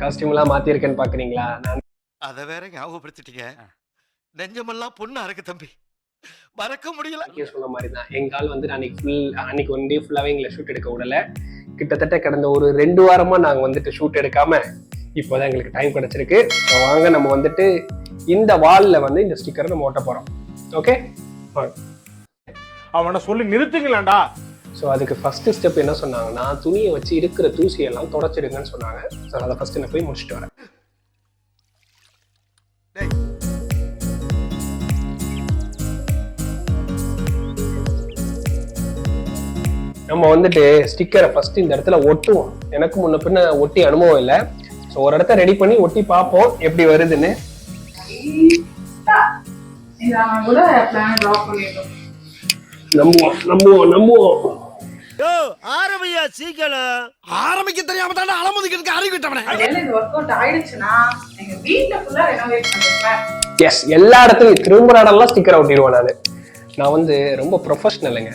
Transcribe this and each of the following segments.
Costume எல்லாம் மாத்திருக்கேன்னு பாக்குறீங்களா? அத வேற ஞாபகப்படுத்திட்டீங்க. நெஞ்சமெல்லாம் பொண்ணா இருக்கு தம்பி, மறக்க முடியல. நீங்க சொன்ன மாதிரி தான் எங்க ஆள் வந்து அன்னைக்கு ஒன் டே ஃபுல்லாவே எங்களை ஷூட் எடுக்க விடல. கிட்டத்தட்ட கடந்த ஒரு 2 வாரமா நாங்க வந்துட்டு ஷூட் எடுக்காம இப்போதான் எங்களுக்கு டைம் கிடைச்சிருக்கு. ஸோ வாங்க நம்ம வந்துட்டு இந்த வால்ல வந்து இந்த ஸ்டிக்கரை நம்ம ஒட்ட போறோம். ஓகே, அவனை சொல்லி நிறுத்துங்களேன்டா. ஸோ அதுக்கு ஃபர்ஸ்ட் ஸ்டெப் என்ன சொன்னாங்கன்னா, துணியை வச்சு இருக்கிற தூசியெல்லாம் தொடச்சிடுங்கன்னு சொன்னாங்க. ஸோ அதை ஃபர்ஸ்ட் நான் போய் முடிச்சுட்டு வரேன். நம்ம வந்துட்டு ஸ்டிக்கரை ஃபர்ஸ்ட் இந்த இடத்துல ஒட்டுவோம். எனக்கு முன்ன பின்ன ஒட்டி அனுபவம் இல்லை. ஸோ ஒரு இடத்த ரெடி பண்ணி ஒட்டி பார்ப்போம் எப்படி வருதுன்னு. நம்புவோம் நம்புவோம் நம்புவோம். ஆரம்பியா சீக்கிரம். ஆரம்பிக்க தெரியாம தானே அலமுதிக்கிறதுக்கு அறிவிட்டவனே. எஸ், எல்லா இடத்துலயும் திரும்ப இடம்லாம் ஸ்டிக்கர் ஒட்டிடுவேன். நான் வந்து ரொம்ப ப்ரொஃபஷனலுங்க.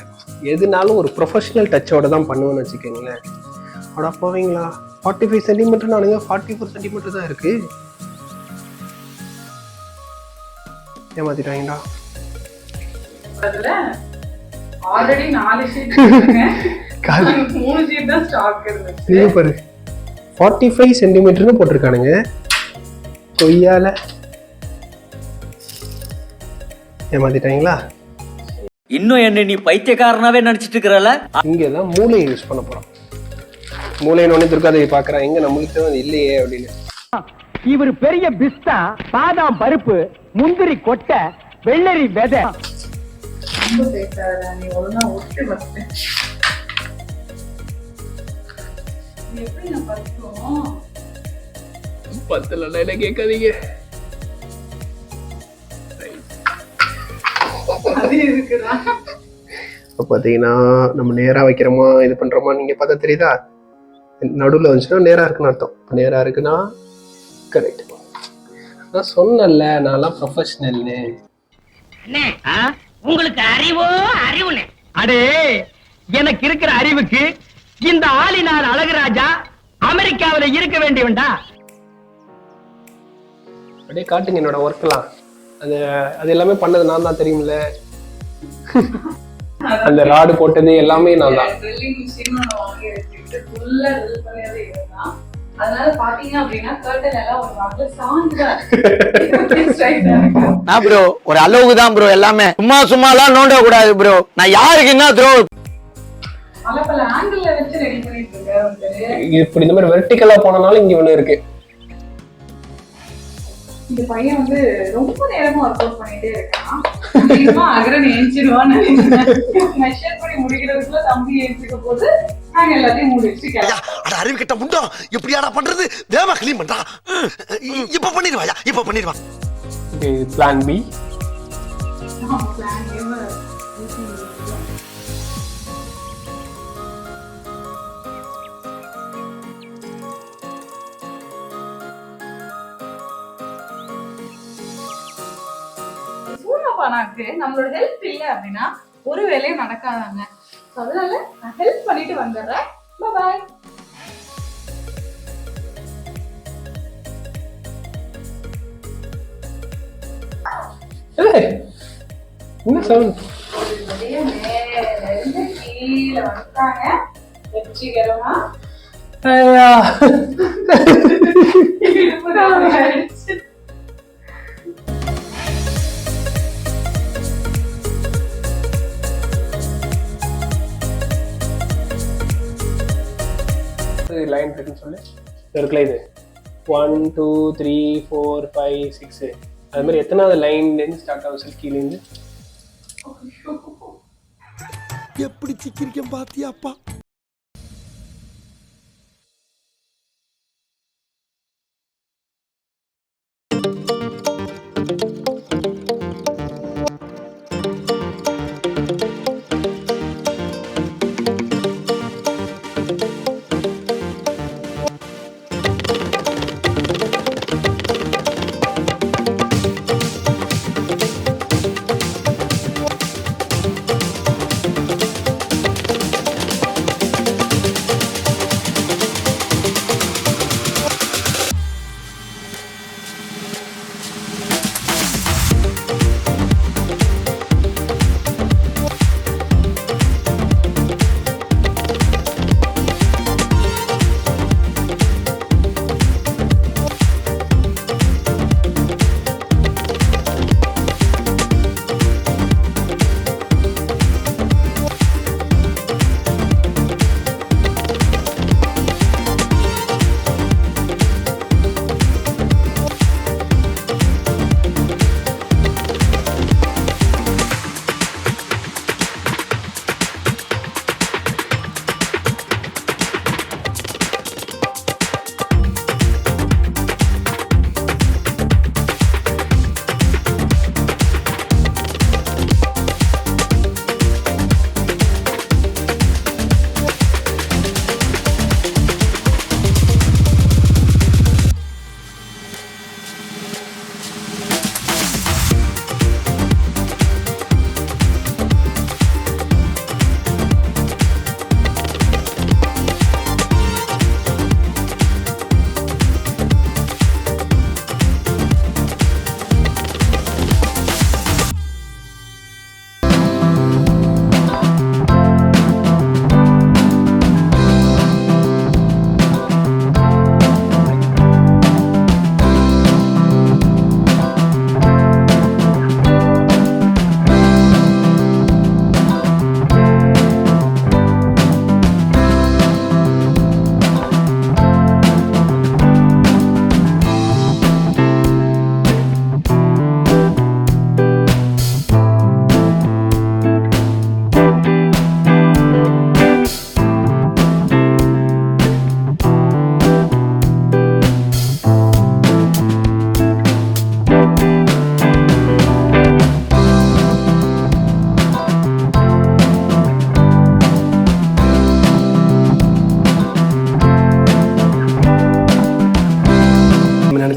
எதுனாலும் ஒரு ப்ரொஃபஷனல் டச்சோட தான் பண்ணுவேன்னு வச்சுக்கோங்களேன். அடா போவீங்களா, 45 சென்டிமீட்டர் நானுங்க 44 சென்டிமீட்டர் தான் இருக்கு. ஏமாத்திட்டாங்கடா. ஆல்ரெடி 4 ஷீட் இருக்குங்க. 3 ஷீட் தான் ஸ்டாக் இருந்துச்சு. நீங்க பாரு 45 சென்டிமீட்டர்னு போட்டிருக்கானுங்க. கொய்யால ஏமாத்திட்டாங்களா? இன்னும் என்ன நீ பைத்தியக்காரனாவே நினைச்சிட்டு இருக்கறல? இங்கதான் மூளையை யூஸ் பண்ண போறோம். மூளையை நோண்டி துர்காதை பாக்குறேன். எங்க நம்மளுக்கு அது இல்லையே அப்படின்னு. இவர் பெரிய பிஸ்தா, பாதாம் பருப்பு, முந்திரி கொட்டை, வெள்ளரி விதை. ரொம்ப பேசாத, நீ ஒழுங்கா ஒட்டு வச்சு. நீ எப்படி நான் பத்துவோம்? பத்துல என்ன கேட்காதீங்க. அது இருக்குதா? இப்போ பார்த்தீங்கன்னா நம்ம நேராக வைக்கிறோமா இது பண்ணுறோமா நீங்கள் பார்த்தா தெரியுதா? நடுவில் வந்துச்சுன்னா நேராக இருக்குன்னு அர்த்தம். நேராக இருக்குன்னா கரெக்ட். நான் சொன்னல நான்லாம் ப்ரொஃபஷனல்னு. உங்களுக்கு அறிவோ அறிவுனே. அடே, எனக்கு இருக்கிற அறிவுக்கு இந்த ஆளினார் அழகுராஜா அமெரிக்காவில் இருக்க வேண்டியவன்டா. அப்படியே காட்டுங்க என்னோட ஒர்க்லாம். அது எல்லாமே பண்ணது நான் தான், தெரியுமில்ல. அந்த ராடு போட்டது எல்லாமே நான் தான். ட்ரில்லிங் மிஷின் வாங்கி வச்சுட்டு ஃபுல்லா ட்ரில் பண்ணியது இதுதான். அதனால பாத்தீங்க அப்படின்னா கர்டன் எல்லாம் ஒரு மாதிரி சாஞ்சா நான் ப்ரோ ஒரு அளவுக்கு தான் ப்ரோ, எல்லாமே சும்மாலாம் நோண்ட கூடாது ப்ரோ. நான் யாருக்கு என்ன த்ரோ பல ஆங்கிள் வச்சு ரெடி பண்ணிட்டு இருக்கேன். இப்படி இந்த மாதிரி வெர்டிகலா போனனால இங்க ஒண்ணு இருக்கு. இந்த பையன் வந்து ரொம்ப நேரமா ஒர்க் அவுட் பண்ணிட்டே இருக்கான். அதிகமா அகரன் ஏஞ்சிடுவான்னு மெஷர் பண்ணி முடிக்கிறதுக்குள்ள தம்பி ஏஞ்சிக்க போது நாங்க எல்லாத்தையும் முடிச்சு அட அறிவு கிட்ட முண்டோ, எப்படியாடா பண்றது? வேமா கிளீன் பண்றா. இப்ப பண்ணிடுவாயா, இப்ப பண்ணிடுவா. இது பிளான் பி. நம்மளோட ஹெல்ப் இல்ல அப்படின்னா ஒரு வேலையும் நடக்காதாங்க. அதனால நான் ஹெல்ப் பண்ணிட்டு வந்துடுறேன். பாய். என்ன சவுண்ட்? கீழே வந்துட்டாங்க வெற்றிகரமா. லைன் இருக்குன்னு சொல்லு இருக்குல்ல. இது 1 2 3 4 5 6 அது மாதிரி எத்தனாவது லைன்லேருந்து ஸ்டார்ட் ஆகும் சார்? கீழேருந்து எப்படி சிக்கிரிக்கம் பாத்தியாப்பா?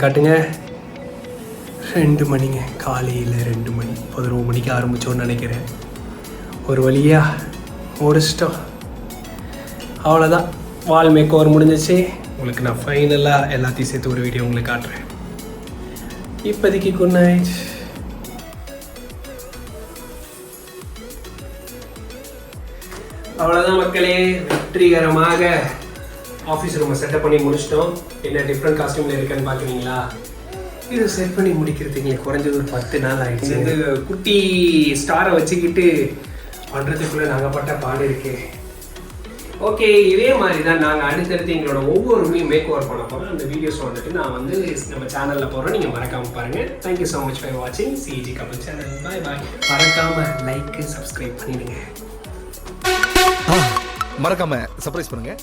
காட்டுங்க. 2 மணிங்க, காலையில் 2 மணி. 11 மணிக்கு ஆரம்பித்தோன்னு நினைக்கிறேன். ஒரு வழியா முடிச்சிட்டோம். அவ்வளோதான், வால் மேக் ஓவர் முடிஞ்சிச்சு. உங்களுக்கு நான் ஃபைனலாக எல்லாத்தையும் சேர்த்து ஒரு வீடியோ உங்களுக்கு காட்டுறேன். இப்போதைக்கு குட் நைட். அவ்வளோதான் மக்களே, வெற்றிகரமாக ஆஃபீஸ் ரூமை செட்டப் பண்ணி முடிச்சிட்டோம். என்ன டிஃப்ரெண்ட் காஸ்டியூமில் இருக்குன்னு பார்க்குறீங்களா? இது செட் பண்ணி முடிக்கிறதுக்கு குறைஞ்சது ஒரு 10 நாள் ஆகிடுச்சு. இந்த குட்டி ஸ்டாரை வச்சுக்கிட்டு பண்ணுறதுக்குள்ளே நாங்கள் பட்ட பாடு இருக்கு. ஓகே, இதே மாதிரி தான் நாங்கள் அடுத்தடுத்து எங்களோட ஒவ்வொரு மேக் ஓவர் பண்ண போகிறோம். அந்த வீடியோஸ் வந்துட்டு நான் வந்து நம்ம சேனலில் போடுறோம். நீங்கள் மறக்காமல் பாருங்கள். தேங்க்யூ ஸோ மச் ஃபார் வாட்சிங் சிஜி கபில் சேனல். பாய் பாய். மறக்காமல் லைக்கு சப்ஸ்கிரைப் பண்ணிடுங்க. மறக்காம சர்ப்ரைஸ் பண்ணுங்க.